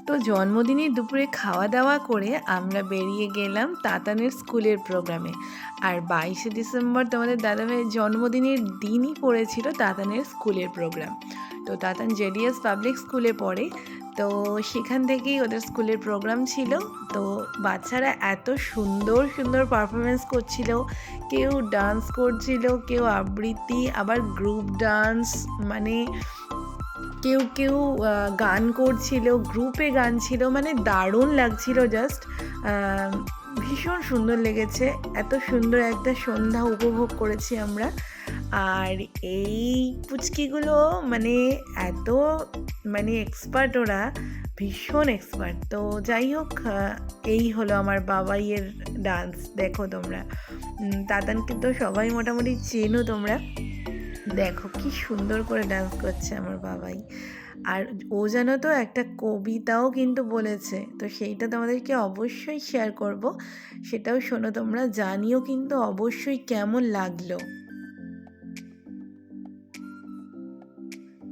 তো জন্মদিনের দুপুরে খাওয়া দাওয়া করে আমরা বেরিয়ে গেলাম তাতানের স্কুলের প্রোগ্রামে। আর 22শে ডিসেম্বর তোমাদের দাদাভাইয়ের জন্মদিনের দিনই পড়েছিল তাতানের স্কুলের প্রোগ্রাম। তো তাতান জেডিএস পাবলিক স্কুলে পড়ে, তো সেখান থেকেই ওদের স্কুলের প্রোগ্রাম ছিল। তো বাচ্চারা এত সুন্দর সুন্দর পারফরমেন্স করছিল, কেউ ডান্স করছিল, কেউ আবৃত্তি, আবার গ্রুপ ডান্স, মানে কেউ কেউ গান করছিল, গ্রুপে গান ছিল, মানে দারুণ লাগছিল। জাস্ট ভীষণ সুন্দর লেগেছে। এত সুন্দর একটা সন্ধ্যা উপভোগ করেছি আমরা। আর এই পুচকিগুলো মানে এত এক্সপার্ট, ওরা ভীষণ এক্সপার্ট। তো যাই হোক, এই হলো আমার বাবাইয়ের ডান্স। দেখো তোমরা, তাতানকে তো সবাই মোটামুটি চেনো তোমরা। দেখো কি সুন্দর করে ডান্স করছে আমার বাবাই। আর ও জানো তো একটা কবিতাও কিন্তু বলেছে, তো সেইটা তোমাদেরকে অবশ্যই শেয়ার করব, সেটাও শোনো তোমরা, জানিও কিন্তু অবশ্যই কেমন লাগলো।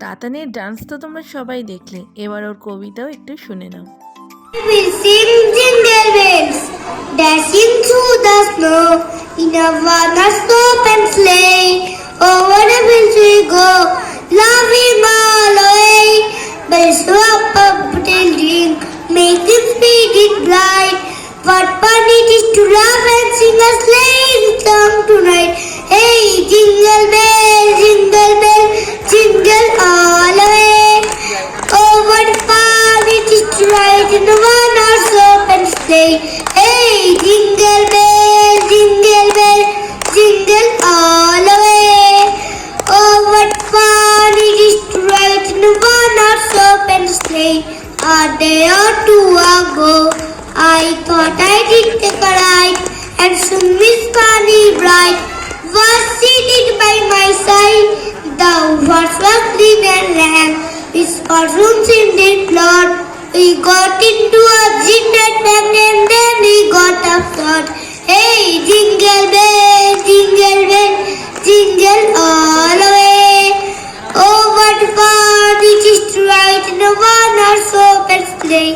তাতানের ডান্স তো তোমরা সবাই দেখলে, এবার ওর কবিতাও একটু শুনে নাও। We'll sing jingle bells, dashing through the snow, in a one-horse open sleigh. Over the hills we go, laughing all the way. Bells drop up tilting, making speed it bright. What fun it is to laugh and sing a sleighing song tonight. Hey, jingle bell, jingle all the way. Oh, what fun it is to ride in a one-horse open sleigh. Hey, jingle jingle all the way. Oh, what fun it is to ride in a one-horse open sleigh. A day or two ago, I thought I did take a ride, and soon Miss Bunny Bright was seated by my side. The horse was green and ran, his costumes indeed flawed. We got into a gingerbread bag and then we got off short. Hey, jingle jingle all the way. Oh, what fun it is to ride in a one-horse open sleigh.